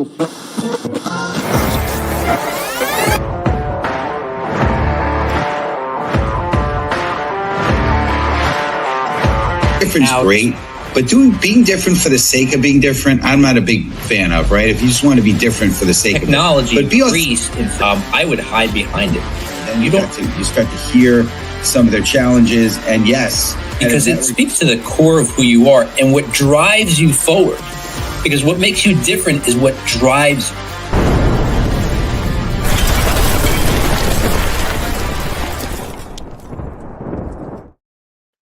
Different's great, but being different for the sake of being different, I'm not a big fan of, right? If you just want to be different for the sake technology of it. Technology, I would hide behind it. And you start to hear some of their challenges, and yes. Because it speaks to the core of who you are and what drives you forward. Because what makes you different is what drives you.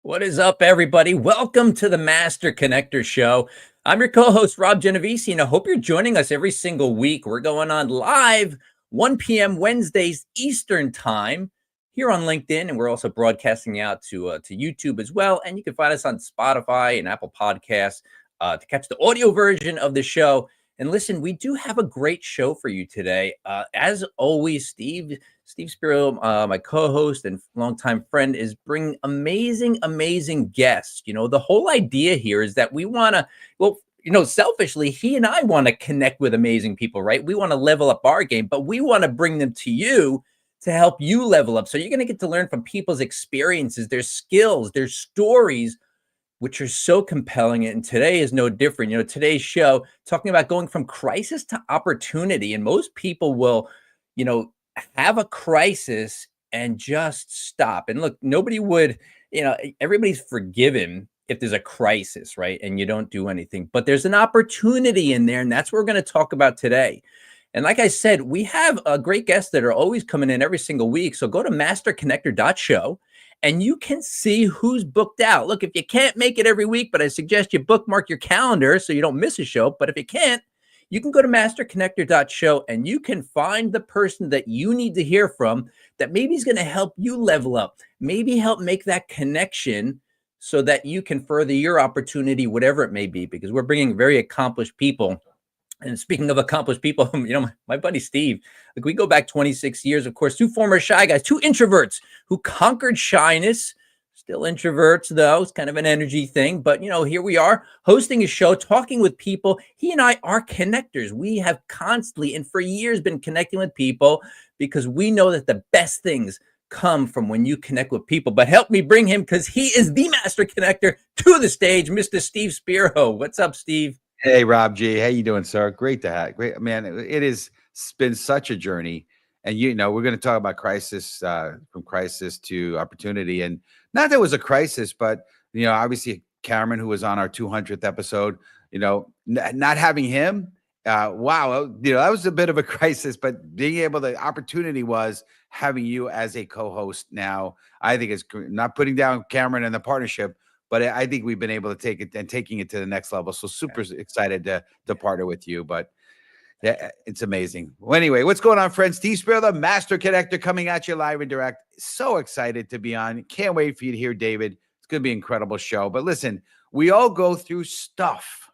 What is up, everybody? Welcome to the Master Connector Show. I'm your co-host, Rob Genovese, and I hope you're joining us every single week. We're going on live 1 p.m. Wednesdays Eastern Time here on LinkedIn, and we're also broadcasting out to YouTube as well. And you can find us on Spotify and Apple Podcasts to catch the audio version of the show. And listen, we do have a great show for you today. As always, Steve Spiro, my co-host and longtime friend, is bringing amazing guests. You know, the whole idea here is that we want to, selfishly, he and I want to connect with amazing people, right? We want to level up our game, but we want to bring them to you to help you level up. So you're going to get to learn from people's experiences, their skills, their stories, which are so compelling. And today is no different. You know, today's show talking about going from crisis to opportunity. And most people will, have a crisis and just stop. And look, nobody would, everybody's forgiven if there's a crisis, right? And you don't do anything, but there's an opportunity in there. And that's what we're going to talk about today. And like I said, we have great guests that are always coming in every single week. So go to masterconnector.show and you can see who's booked out. Look, if you can't make it every week, but I suggest you bookmark your calendar so you don't miss a show. But if you can't, you can go to masterconnector.show and you can find the person that you need to hear from that maybe is going to help you level up, maybe help make that connection so that you can further your opportunity, whatever it may be, because we're bringing very accomplished people. And speaking of accomplished people, my buddy Steve, like we go back 26 years, of course, two former shy guys, two introverts who conquered shyness. Still introverts, though. It's kind of an energy thing. But, here we are hosting a show, talking with people. He and I are connectors. We have constantly and for years been connecting with people because we know that the best things come from when you connect with people. But help me bring him, because he is the master connector, to the stage, Mr. Steve Spiro. What's up, Steve? Hey, Rob G. How you doing, sir? Great to have. Great, man. It has been such a journey. And, we're going to talk about crisis, from crisis to opportunity. And not that it was a crisis, but, obviously Cameron, who was on our 200th episode, not having him, wow, that was a bit of a crisis. But the opportunity was having you as a co-host now. I think it's not putting down Cameron and the partnership, but I think we've been able to take it and taking it to the next level. So super excited to partner with you. But yeah, it's amazing. Well, anyway, what's going on, friends? Steve Spiro, the Master Connector, coming at you live and direct. So excited to be on. Can't wait for you to hear David. It's going to be an incredible show. But listen, we all go through stuff.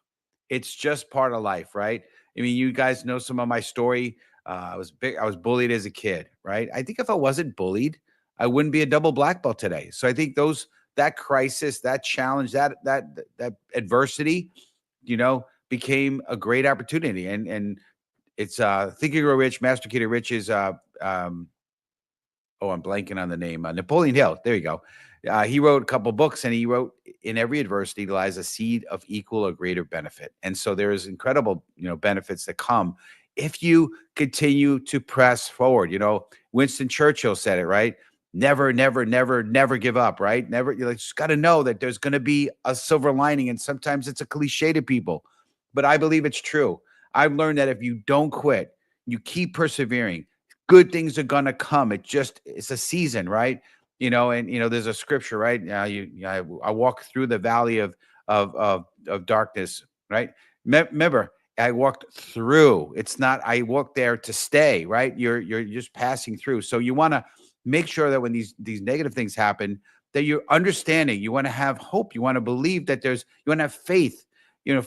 It's just part of life, right? I mean, you guys know some of my story. I was bullied as a kid, right? I think if I wasn't bullied, I wouldn't be a double black belt today. So I think that crisis, that challenge, that adversity, became a great opportunity. And it's Think and Grow Rich, Master Key to Riches. I'm blanking on the name. Napoleon Hill. There you go. He wrote a couple books, and he wrote, in every adversity lies a seed of equal or greater benefit. And so there is incredible, benefits that come if you continue to press forward. Winston Churchill said it, right? Never give up, right? Never. You just got to know that there's going to be a silver lining. And sometimes it's a cliche to people, but I believe it's true. I've learned that if you don't quit, you keep persevering, good things are going to come. It's a season, right? There's a scripture, right? I walk through the valley of darkness, right? Remember, I walked through. It's not, I walked there to stay, right? You're just passing through. So you want to make sure that when these negative things happen, that you're understanding. You want to have hope. You want to believe that you want to have faith.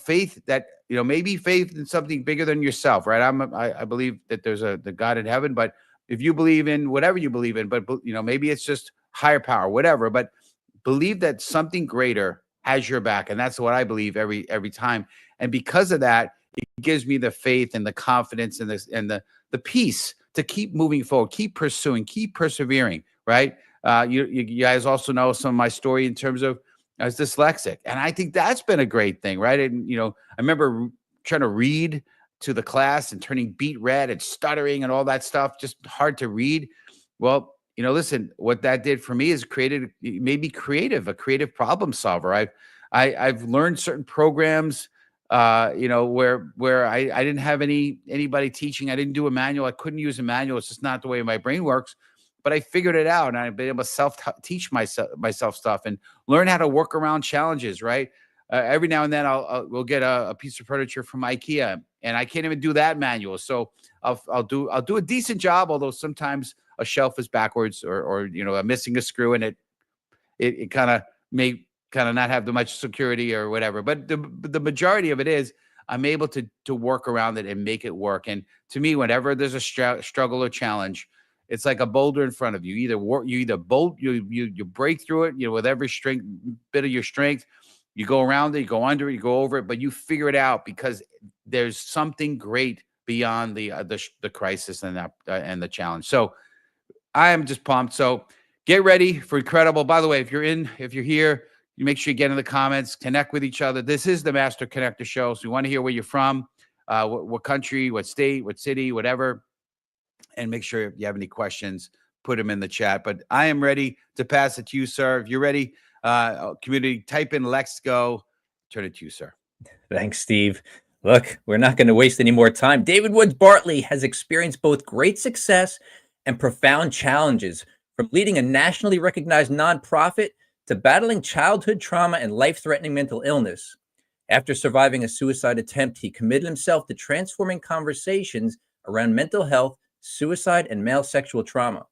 Faith that maybe faith in something bigger than yourself, right? I believe that there's the God in heaven, but if you believe in whatever you believe in, but maybe it's just higher power, whatever. But believe that something greater has your back, and that's what I believe every time. And because of that, it gives me the faith and the confidence and the peace to keep moving forward, keep pursuing, keep persevering, right? You guys also know some of my story in terms of I was dyslexic, and I think that's been a great thing, right? And I remember trying to read to the class and turning beet red and stuttering and all that stuff, just hard to read. Well, listen, what that did for me is it made me creative, a creative problem solver. I've learned certain programs, where I didn't have anybody teaching. I didn't do a manual. I couldn't use a manual. It's just not the way my brain works. But I figured it out, and I've been able to teach myself stuff and learn how to work around challenges. Right. Every now and then we'll get a piece of furniture from IKEA, and I can't even do that manual. So I'll do a decent job, although sometimes a shelf is backwards or I'm missing a screw in it. It kind of may not have much security or whatever. But the majority of it is I'm able to work around it and make it work. And to me, whenever there's a struggle or challenge, it's like a boulder in front of you. You break through it, with every bit of your strength. You go around it, you go under it, you go over it, but you figure it out because there's something great beyond the crisis and the challenge. So I am just pumped. So get ready for incredible. By the way, if you're here, you make sure you get in the comments, connect with each other. This is the Master Connector Show. So we want to hear where you're from, what country, what state, what city, whatever. And make sure if you have any questions, put them in the chat. But I am ready to pass it to you, sir. If you're ready, community, type in "Let's go." Turn it to you, sir. Thanks, Steve. Look, we're not going to waste any more time. David Woods Bartley has experienced both great success and profound challenges, from leading a nationally recognized nonprofit to battling childhood trauma and life-threatening mental illness. After surviving a suicide attempt, he committed himself to transforming conversations around mental health, suicide, and male sexual trauma.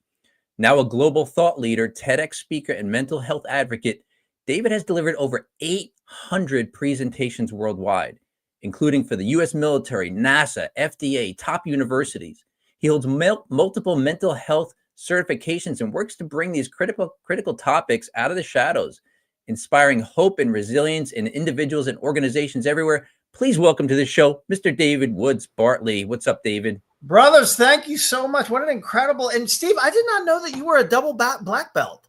Now a global thought leader, TEDx speaker, and mental health advocate, David has delivered over 800 presentations worldwide, including for the U.S. military, NASA, FDA, top universities. He holds multiple mental health certifications and works to bring these critical topics out of the shadows, inspiring hope and resilience in individuals and organizations everywhere. Please welcome to the show, Mr. David Woods Bartley. What's up, David? Brothers, thank you so much. What an incredible, and Steve, I did not know that you were a double black belt.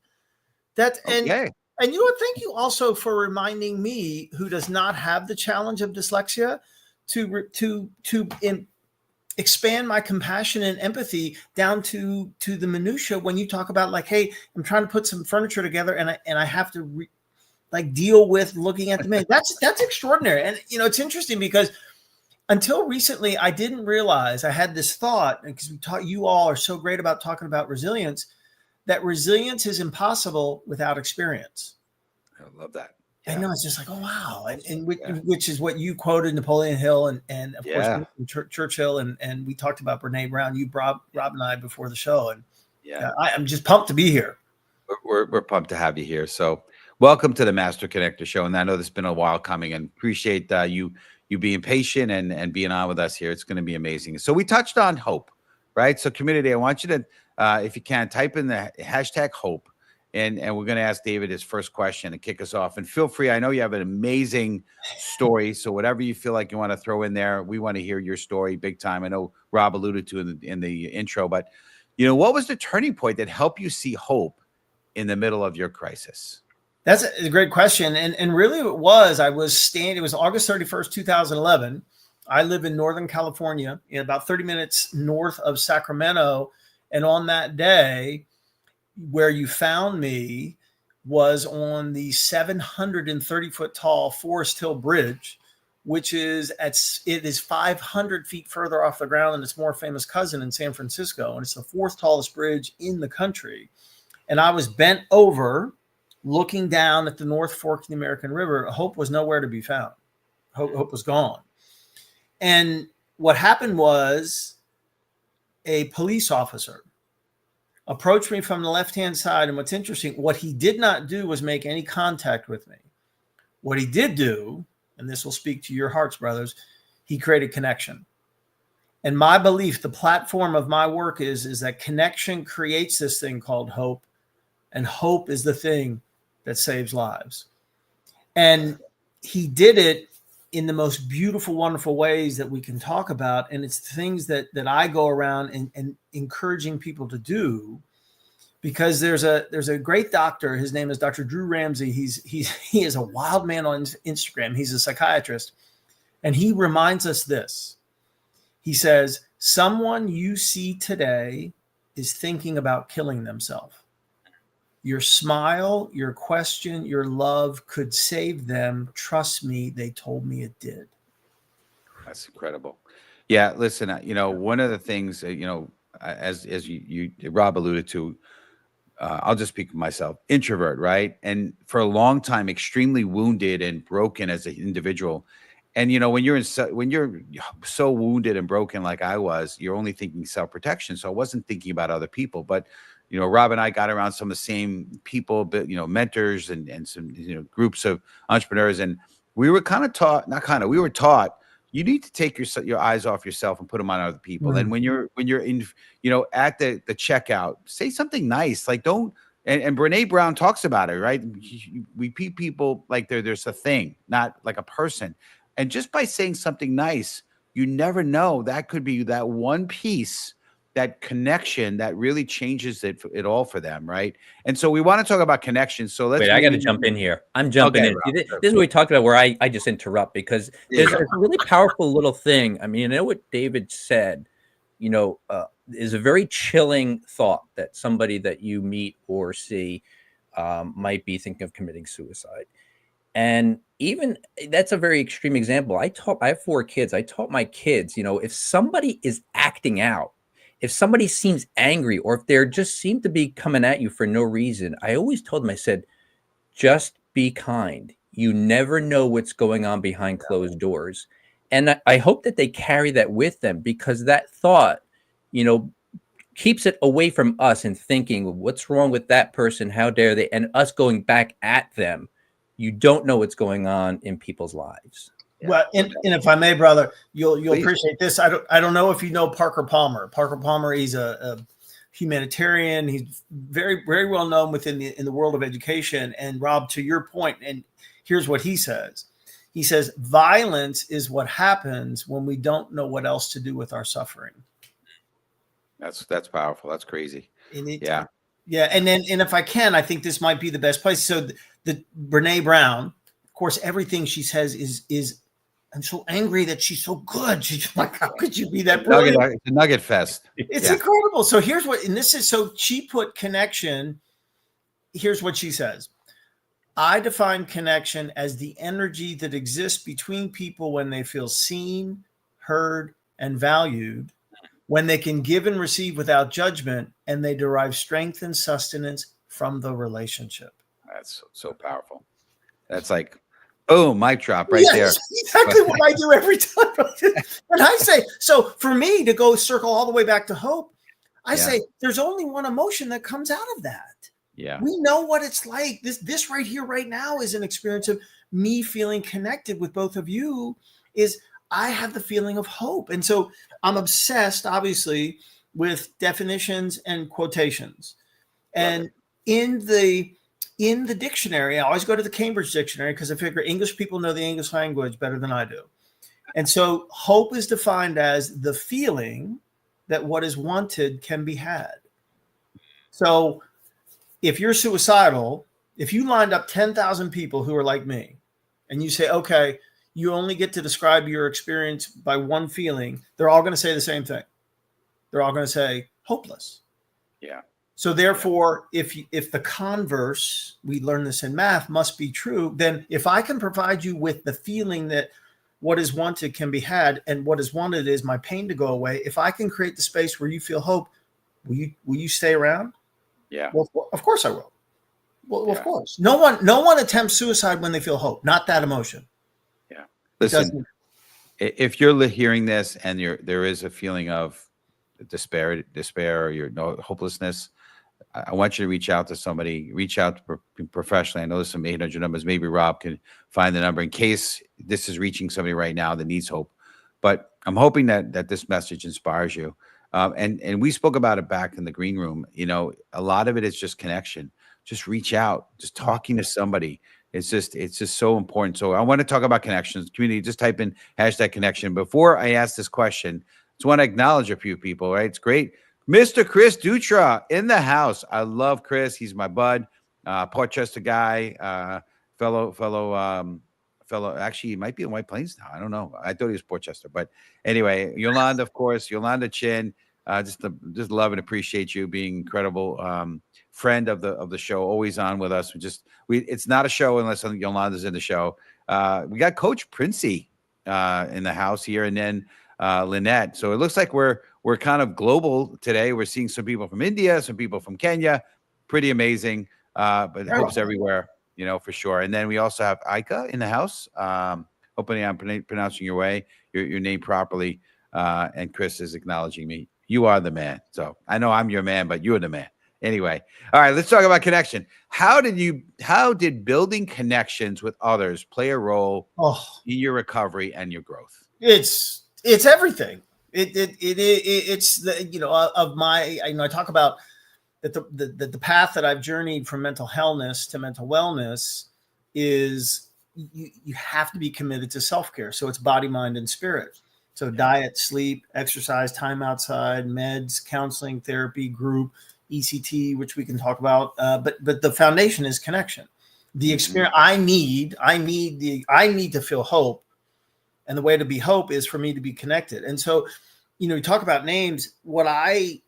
And you know what? Thank you also for reminding me, who does not have the challenge of dyslexia, to expand my compassion and empathy down to the minutia when you talk about, like, hey, I'm trying to put some furniture together and I have to deal with looking at the man. That's extraordinary. And it's interesting because until recently, I didn't realize, I had this thought, because you all are so great about talking about resilience, that resilience is impossible without experience. I love that. Yeah. I know, it's just like, oh, wow. Which is what you quoted Napoleon Hill and of course, Churchill. And we talked about Brene Brown, Rob and I, before the show. And I'm just pumped to be here. We're pumped to have you here. So welcome to the Master Connector Show. And I know this has been a while coming, and appreciate you being patient and being on with us here. It's going to be amazing. So we touched on hope, right? So community, I want you to, if you can, type in the hashtag hope, and we're going to ask David his first question to kick us off. And feel free, I know you have an amazing story, so whatever you feel like you want to throw in there, we want to hear your story big time. I know Rob alluded to in the intro, but what was the turning point that helped you see hope in the middle of your crisis? That's a great question. And really it was August 31st, 2011. I live in Northern California, about 30 minutes north of Sacramento. And on that day, where you found me was on the 730-foot tall Forest Hill Bridge, which is 500 feet further off the ground than its more famous cousin in San Francisco. And it's the fourth tallest bridge in the country. And I was bent over, looking down at the North Fork of the American River. Hope was nowhere to be found. Hope was gone. And what happened was, a police officer approached me from the left-hand side. And what's interesting, what he did not do was make any contact with me. What he did do, and this will speak to your hearts, brothers, he created connection. And my belief, the platform of my work is that connection creates this thing called hope. And hope is the thing that saves lives. And he did it in the most beautiful, wonderful ways that we can talk about. And it's things that I go around and encouraging people to do, because there's a great doctor. His name is Dr. Drew Ramsey. He is a wild man on Instagram. He's a psychiatrist. And he reminds us this. He says, someone you see today is thinking about killing themselves. Your smile, your question, your love could save them. Trust me, they told me it did. That's incredible. Yeah, listen, one of the things, as you Rob alluded to, I'll just speak for myself, introvert, right? And for a long time, extremely wounded and broken as an individual. And when you're so wounded and broken like I was, you're only thinking self-protection. So I wasn't thinking about other people. But Rob and I got around some of the same people, but mentors and some groups of entrepreneurs, and we were we were taught you need to take your eyes off yourself and put them on other people. And when you're in at the checkout, say something nice, like don't. And Brene Brown talks about it, right? We treat people like there's a thing, not like a person. And just by saying something nice, you never know, that could be that one piece, that connection that really changes it all for them, right? And so we want to talk about connection. So let's. Wait, I got to jump in here. I'm jumping in. Rob, this is what we talked about, where I just interrupt, because there's a really powerful little thing. I mean, what David said, is a very chilling thought, that somebody that you meet or see might be thinking of committing suicide. And even that's a very extreme example. I have 4 kids. I taught my kids, if somebody is acting out, if somebody seems angry, or if they're just seem to be coming at you for no reason, I always told them, I said, just be kind. You never know what's going on behind closed doors. And I hope that they carry that with them, because that thought, keeps it away from us and thinking, what's wrong with that person? How dare they? And us going back at them. You don't know what's going on in people's lives. Well, and if I may, brother, you'll appreciate this. I don't know if you know Parker Palmer. Parker Palmer, he's a humanitarian. He's very, very well known within the world of education. And Rob, to your point, and here's what he says. He says, violence is what happens when we don't know what else to do with our suffering. That's powerful. That's crazy. Yeah. And if I can, I think this might be the best place. So the Brene Brown, of course, everything she says is I'm so angry that she's so good. She's like, how could you be that brilliant? It's a nugget fest. It's incredible. So here's what, and this is, so she put connection. Here's what she says. I define connection as the energy that exists between people when they feel seen, heard, and valued, when they can give and receive without judgment, and they derive strength and sustenance from the relationship. That's so powerful. That's like, boom, mic drop right there. Exactly what I do every time. And I say, so for me to go circle all the way back to hope, I say there's only one emotion that comes out of that. Yeah. We know what it's like. This right here, right now, is an experience of me feeling connected with both of you. Is I have the feeling of hope. And so I'm obsessed, obviously, with definitions and quotations. And in the dictionary, I always go to the Cambridge Dictionary, because I figure English people know the English language better than I do. And so hope is defined as the feeling that what is wanted can be had. So if you're suicidal, if you lined up 10,000 people who are like me, and you say, okay, you only get to describe your experience by one feeling, they're all going to say the same thing. They're all going to say hopeless. Yeah. So therefore, if the converse, we learn this in math, must be true, then if I can provide you with the feeling that what is wanted can be had, and what is wanted is my pain to go away, if I can create the space where you feel hope, will you stay around? Yeah. Well, of course I will. Well, of course. No one attempts suicide when they feel hope, not that emotion. Yeah. Listen, if you're hearing this and there is a feeling of despair or hopelessness, I want you to reach out to somebody, reach out professionally. I know there's some 800 numbers. Maybe Rob can find the number in case this is reaching somebody right now that needs hope. But I'm hoping that this message inspires you. And we spoke about it back in the green room. A lot of it is just connection. Just reach out, just talking to somebody. It's just so important. So I want to talk about connections, community. Just type in #connection. Before I ask this question, just want to acknowledge a few people, right? It's great. Mr. Chris Dutra in the house. I love Chris. He's my bud, Portchester guy, fellow. Actually, he might be in White Plains now. I don't know. I thought he was Portchester, but anyway, Yolanda, of course, Yolanda Chin. Just love and appreciate you being incredible friend of the show, always on with us. It's not a show unless Yolanda's in the show. We got Coach Princey in the house here, and then Lynette. So it looks like we're kind of global today. We're seeing some people from India, some people from Kenya. Pretty amazing. But hopes everywhere, for sure. And then we also have Aika in the house. Hoping I'm pronouncing your name properly. And Chris is acknowledging me. You are the man. So I know I'm your man, but you're the man. Anyway, all right, let's talk about connection. How did building connections with others play a role in your recovery and your growth? It's everything. It's the of my I talk about that the path that I've journeyed from mental healthness to mental wellness is you have to be committed to self-care. So it's body, mind, and spirit. So diet, sleep, exercise, time outside, meds, counseling, therapy, group, ECT, which we can talk about. But the foundation is connection. The experience I need to feel hope. And the way to be hope is for me to be connected. And so, you talk about names. What I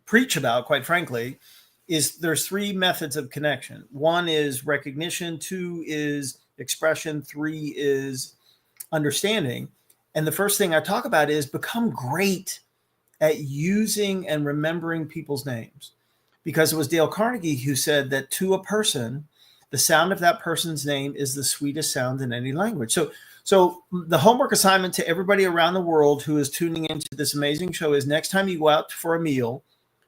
preach about, quite frankly, is there's 3 methods of connection. 1 is recognition, 2 is expression, 3 is understanding. And the first thing I talk about is become great at using and remembering people's names, because it was Dale Carnegie who said that to a person, the sound of that person's name is the sweetest sound in any language. So the homework assignment to everybody around the world who is tuning into this amazing show is next time you go out for a meal,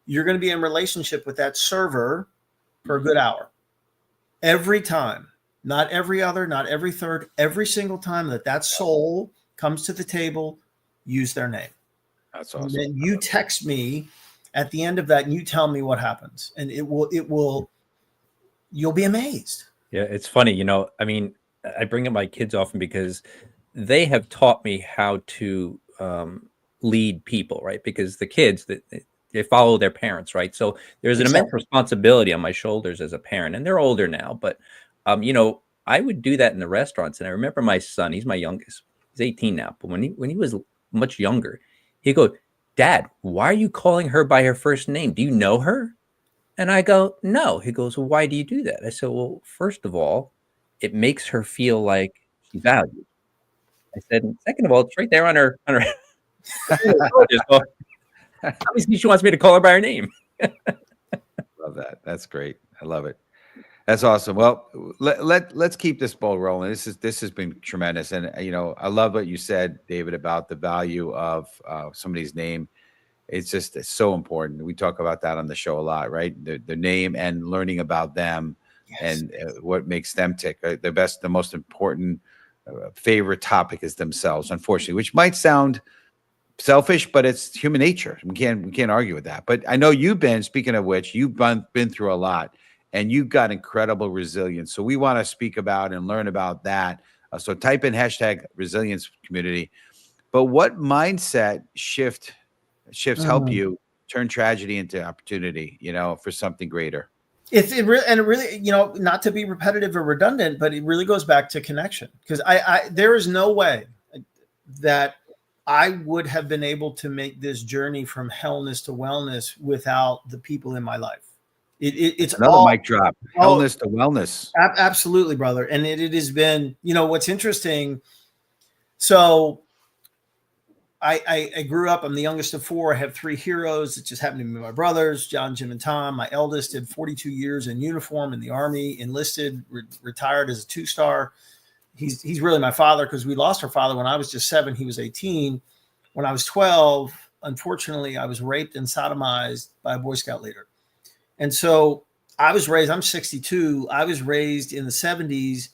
you're going to be in relationship with that server for a good hour. Every time, not every other, not every third, every single time that soul comes to the table, use their name. That's awesome. And then you text me at the end of that and you tell me what happens, and you'll be amazed. Yeah. It's funny. I mean, I bring up my kids often because they have taught me how to lead people, right? Because the kids they follow their parents, right? So there's an immense responsibility on my shoulders as a parent, and they're older now, but I would do that in the restaurants. And I remember my son, he's my youngest. He's 18 now, but when he was much younger, he'd go, "Dad, why are you calling her by her first name? Do you know her?" And I go, "No." He goes, "Well, why do you do that?" I said, "Well, first of all, it makes her feel like she's valued." I said, and second of all, it's right there on her. Obviously, she wants me to call her by her name. Love that. That's great. I love it. That's awesome. Well, let's keep this ball rolling. This has been tremendous, and I love what you said, David, about the value of somebody's name. It's so important. We talk about that on the show a lot, right? The name and learning about them, yes, and what makes them tick. The most important favorite topic is themselves, unfortunately, which might sound selfish, but it's human nature. We can't argue with that. But I know speaking of which, you've been through a lot. And you've got incredible resilience. So we want to speak about and learn about that. So type in #resilience community. But what mindset shifts help you turn tragedy into opportunity, for something greater? It really, not to be repetitive or redundant, but it really goes back to connection. Because there is no way that I would have been able to make this journey from hellness to wellness without the people in my life. It's another mic drop. Wellness to wellness. Absolutely, brother. And it has been, what's interesting. So I grew up, I'm the youngest of 4. I have 3 heroes. It just happened to be my brothers, John, Jim, and Tom. My eldest did 42 years in uniform in the Army, enlisted, retired as a 2-star. He's really my father, because we lost our father when I was just 7. He was 18. When I was 12, unfortunately, I was raped and sodomized by a Boy Scout leader. And so I was raised, I'm 62. I was raised in the 70s,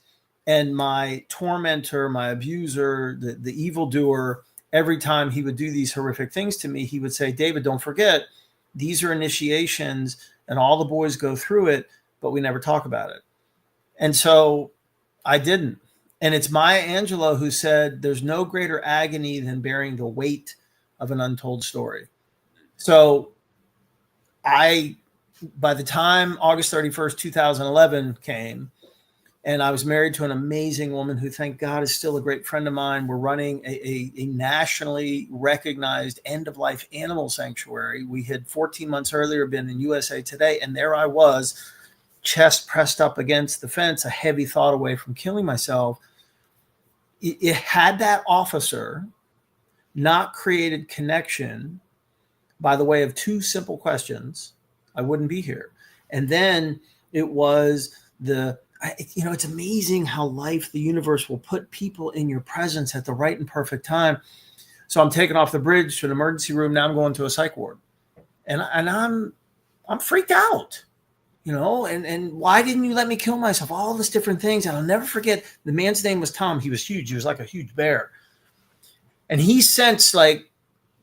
and my tormentor, my abuser, the evildoer, every time he would do these horrific things to me, he would say, "David, don't forget, these are initiations and all the boys go through it, but we never talk about it." And so I didn't. And it's Maya Angelou who said, there's no greater agony than bearing the weight of an untold story. So by the time August 31st, 2011 came, and I was married to an amazing woman who, thank God, is still a great friend of mine. We're running a nationally recognized end-of-life animal sanctuary. We had 14 months earlier been in USA Today, and there I was, chest pressed up against the fence, a heavy thought away from killing myself. It had that officer not created connection by the way of two simple questions, I wouldn't be here. And then it was it's amazing how life, the universe will put people in your presence at the right and perfect time. So I'm taken off the bridge to an emergency room. Now I'm going to a psych ward, and I'm freaked out, and why didn't you let me kill myself? All these different things. And I'll never forget, the man's name was Tom. He was huge. He was like a huge bear. And he sensed like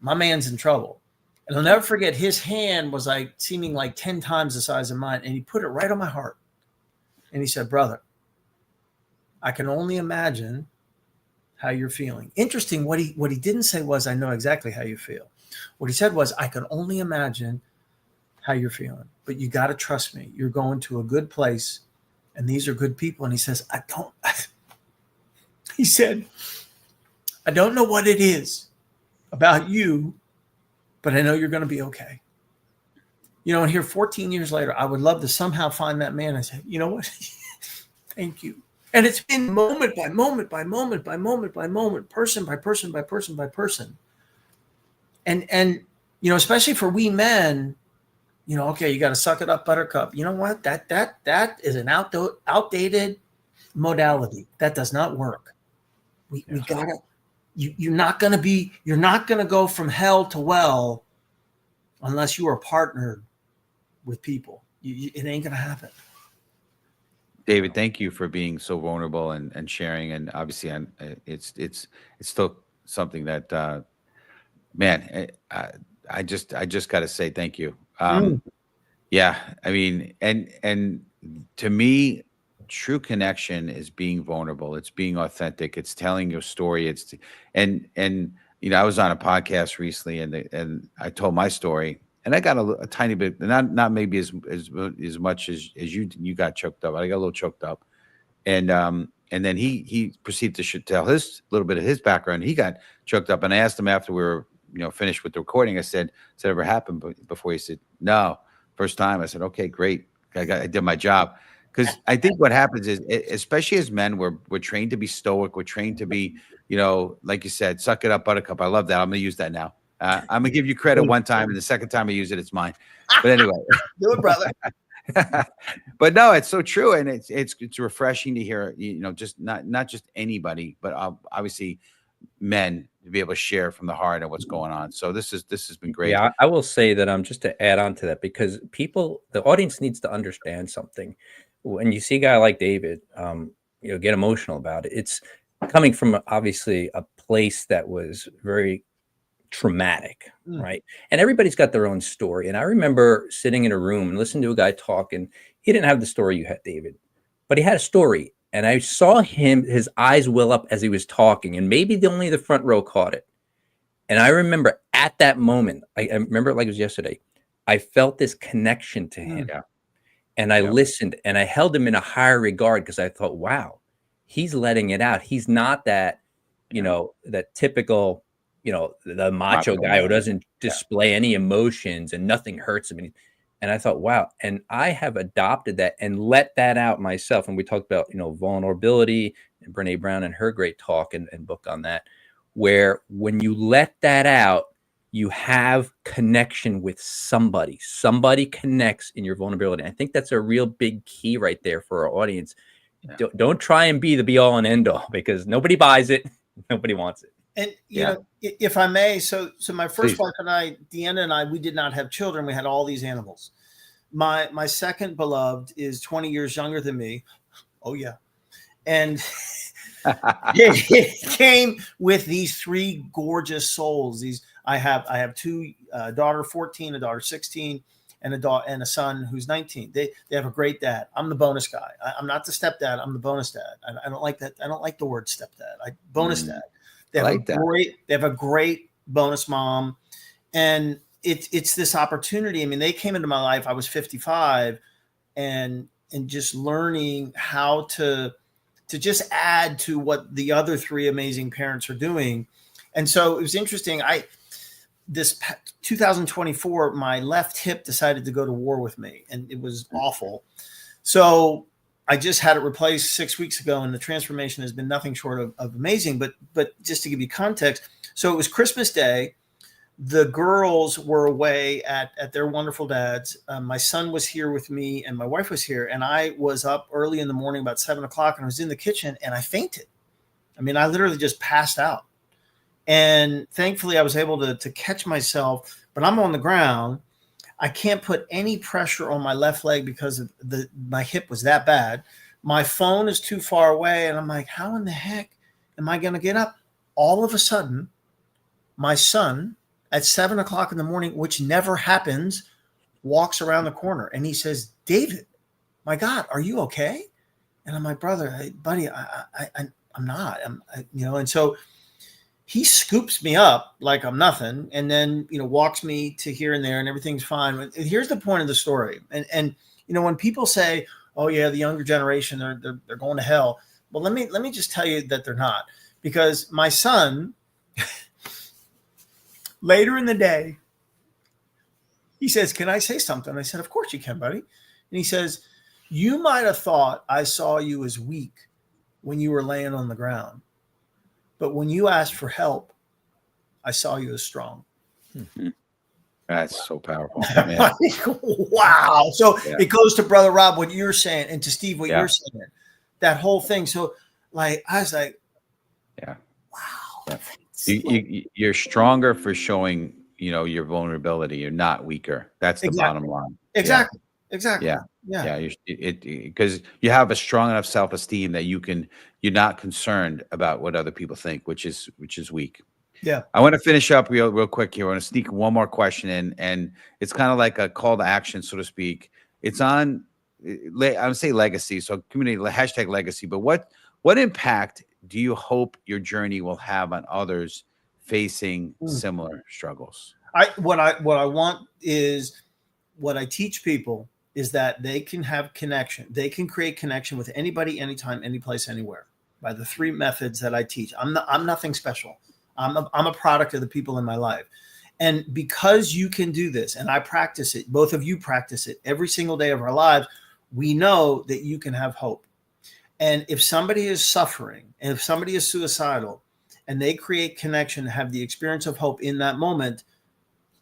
my man's in trouble. And I'll never forget, his hand was like seeming like 10 times the size of mine. And he put it right on my heart. And he said, brother, I can only imagine how you're feeling. Interesting. What he didn't say was, I know exactly how you feel. What he said was, I can only imagine how you're feeling, but you got to trust me. You're going to a good place, and these are good people. And he says, he said, I don't know what it is about you, but I know you're going to be okay. And here 14 years later, I would love to somehow find that man and say, you know what? Thank you. And it's been moment by moment by moment by moment by moment, person by person by person by person. And especially for we men, okay, you got to suck it up, buttercup. You know what? That is an outdated modality. That does not work. We gotta. You're not gonna go from hell to well unless you are partnered with people. It ain't gonna happen. David, thank you for being so vulnerable and sharing. And obviously, it's still something that, man, I just got to say thank you. Yeah, I mean, and to me, true connection is being vulnerable. It's being authentic. It's telling your story. And I was on a podcast recently, and I told my story, and I got a tiny bit, not maybe as much as you got choked up. I got a little choked up, and then he proceeded to tell his little bit of his background. He got choked up, and I asked him after we were finished with the recording. I said, "Has that ever happened before?" He said, "No, first time." I said, "Okay, great. I did my job." Because I think what happens is, especially as men, we're trained to be stoic. We're trained to be, like you said, suck it up, buttercup. I love that. I'm going to use that now. I'm going to give you credit one time, and the second time I use it, it's mine. But anyway. Do it, brother. But no, it's so true. And it's refreshing to hear, just not just anybody, but obviously men to be able to share from the heart of what's going on. So this has been great. Yeah, I will say that just to add on to that, because the audience needs to understand something. When you see a guy like David, get emotional about it. It's coming from obviously a place that was very traumatic, right? And everybody's got their own story. And I remember sitting in a room and listening to a guy talk, and he didn't have the story you had, David, but he had a story. And I saw his eyes well up as he was talking, and maybe only the front row caught it. And I remember at that moment, I remember it like it was yesterday, I felt this connection to him. Yeah. And I listened, and I held him in a higher regard, because I thought, wow, he's letting it out. He's not that, that typical, the macho guy who doesn't display any emotions and nothing hurts him. And I thought, wow. And I have adopted that and let that out myself. And we talked about, vulnerability, and Brene Brown and her great talk and book on that, where when you let that out, you have connection with somebody. Somebody connects in your vulnerability. I think that's a real big key right there for our audience. Yeah. Don't try and be the be all and end all, because nobody buys it. Nobody wants it. And, if I may, so my first wife and I, Deanna and I, we did not have children. We had all these animals. My second beloved is 20 years younger than me. Oh, yeah. And it came with these three gorgeous souls. I have two, a daughter 14, a daughter 16, and a daughter and a son who's 19. They have a great dad. I'm the bonus guy. I'm not the stepdad. I'm the bonus dad. I don't like that. I don't like the word stepdad. Bonus dad. They have a great bonus mom, and it's this opportunity. I mean, they came into my life. I was 55, and just learning how to just add to what the other three amazing parents are doing. And so it was interesting. This 2024, my left hip decided to go to war with me, and it was awful. So I just had it replaced 6 weeks ago, and the transformation has been nothing short of amazing. But just to give you context, so it was Christmas Day. The girls were away at their wonderful dad's. My son was here with me, and my wife was here. And I was up early in the morning, about 7 o'clock, and I was in the kitchen, and I fainted. I mean, I literally just passed out. And thankfully, I was able to catch myself. But I'm on the ground. I can't put any pressure on my left leg because of my hip was that bad. My phone is too far away, and I'm like, how in the heck am I going to get up? All of a sudden, my son at 7 o'clock in the morning, which never happens, walks around the corner, and he says, David, my God, are you okay? And I'm like, brother, buddy, I'm not. And so he scoops me up like I'm nothing, and then, walks me to here and there, and everything's fine. Here's the point of the story. And when people say, oh yeah, the younger generation, they're going to hell. Well, let me just tell you that they're not, because my son, later in the day, he says, can I say something? I said, of course you can, buddy. And he says, you might have thought I saw you as weak when you were laying on the ground, but when you asked for help, I saw you as strong. Mm-hmm. That's so powerful. Wow. So It goes to Brother Rob, what you're saying, and to Steve, what you're saying, that whole thing. So I was like, wow. Yeah. You're stronger for showing, your vulnerability. You're not weaker. That's the bottom line. Exactly. Yeah. Exactly. Yeah. Because you have a strong enough self-esteem that you're not concerned about what other people think, which is weak. Yeah. I want to finish up real quick here. I want to sneak one more question in, and it's kind of like a call to action, so to speak. It's on, I would say legacy. So community, #legacy. But what impact do you hope your journey will have on others facing similar struggles? What I want is, what I teach people is that they can have connection. They can create connection with anybody, anytime, any place, anywhere, by the three methods that I teach. I'm nothing special. I'm a product of the people in my life. And because you can do this, and I practice it, both of you practice it every single day of our lives, we know that you can have hope. And if somebody is suffering, and if somebody is suicidal, and they create connection, have the experience of hope in that moment,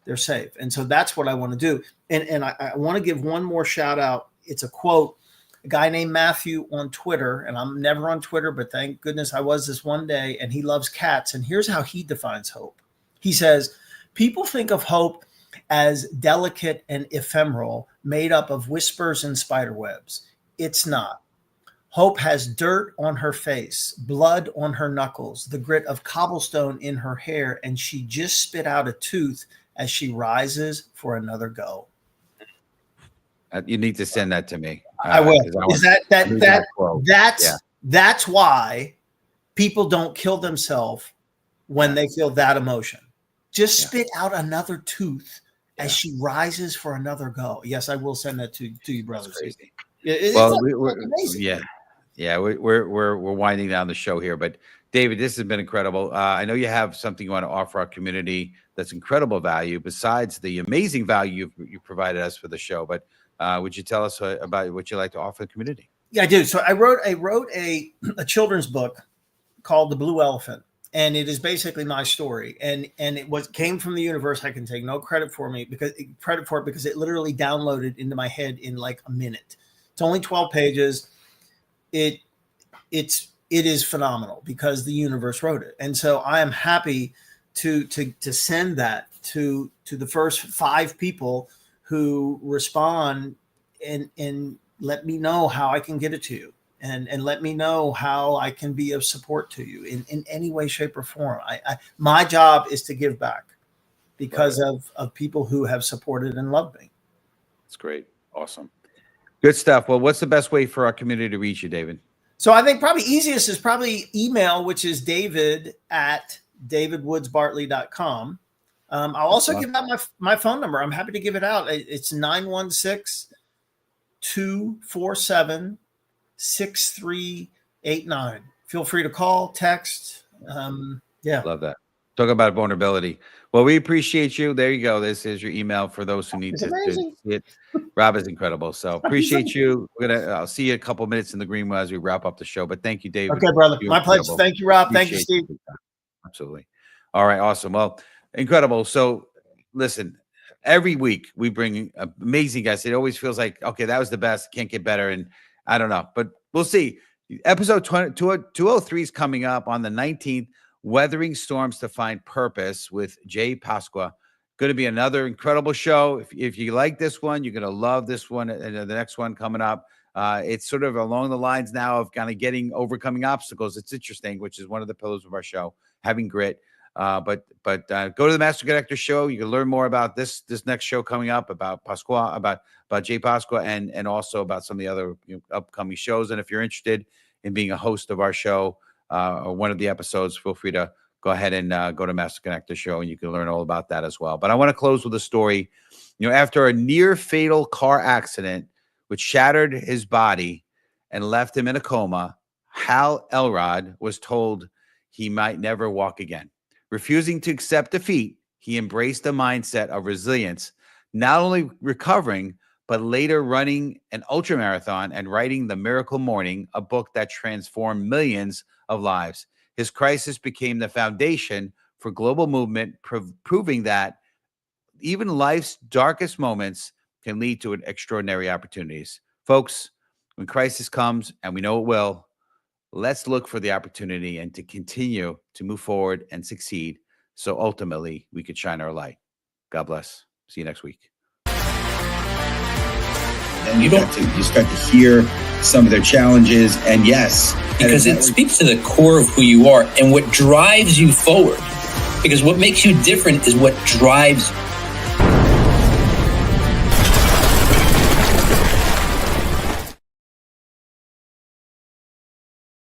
they're safe. And so that's what I want to do. And I want to give one more shout out. It's a quote, a guy named Matthew on Twitter, and I'm never on Twitter, but thank goodness I was this one day, and he loves cats. And here's how he defines hope. He says, people think of hope as delicate and ephemeral, made up of whispers and spider webs. It's not. Hope has dirt on her face, blood on her knuckles, the grit of cobblestone in her hair, and she just spit out a tooth as she rises for another go. You need to send that to me. I will. That's why people don't kill themselves when they feel that emotion. Just spit out another tooth as she rises for another go. Yes, I will send that to you, brothers. We're winding down the show here, but David, this has been incredible. I know you have something you want to offer our community that's incredible value besides the amazing value you provided us for the show. But would you tell us about what you like to offer the community? Yeah, I do. So I wrote a children's book called The Blue Elephant, and it is basically my story. And it came from the universe. I can take no credit for it because it literally downloaded into my head in like a minute. It's only 12 pages. It is phenomenal because the universe wrote it. And so I am happy to send that to the first 5 people who respond and let me know how I can get it to you, and let me know how I can be of support to you in any way, shape, or form. My job is to give back because of people who have supported and loved me. That's great. Awesome. Good stuff. Well, what's the best way for our community to reach you, David? So I think probably easiest is probably email, which is david@davidwoodsbartley.com. I'll also give out my phone number. I'm happy to give it out. It's 916-247-6389. Feel free to call, text. Yeah. Love that. Talk about vulnerability. Well, we appreciate you. There you go. This is your email for those who need to see it. Rob is incredible. So appreciate you. I'll see you a couple minutes in the green room as we wrap up the show. But thank you, David. Okay, brother. My pleasure. Thank you, Rob. Thank you, Steve. Absolutely. All right. Awesome. Well, incredible. So listen, every week we bring amazing guests. It always feels like, okay, that was the best. Can't get better. And I don't know, but we'll see. Episode 203 is coming up on the 19th. Weathering Storms to Find Purpose with Jay Pasqua. Going to be another incredible show. If you like this one, you're going to love this one and the next one coming up. It's sort of along the lines now of kind of overcoming obstacles. It's interesting, which is one of the pillars of our show, having grit. But go to the Master Connector show. You can learn more about this next show coming up, about Pasqua, about Jay Pasqua, and also about some of the other upcoming shows. And if you're interested in being a host of our show, or one of the episodes, feel free to go ahead and go to Master Connector show, and you can learn all about that as well. But I want to close with a story. After a near fatal car accident which shattered his body and left him in a coma, Hal Elrod was told he might never walk again. Refusing to accept defeat, he embraced a mindset of resilience, not only recovering, but later running an ultramarathon and writing The Miracle Morning, a book that transformed millions of lives. His crisis became the foundation for global movement, proving that even life's darkest moments can lead to extraordinary opportunities. Folks, when crisis comes, and we know it will, let's look for the opportunity and to continue to move forward and succeed, so ultimately we could shine our light. God bless. See you next week. And you start to hear some of their challenges, and yes, because it speaks to the core of who you are and what drives you forward. Because what makes you different is what drives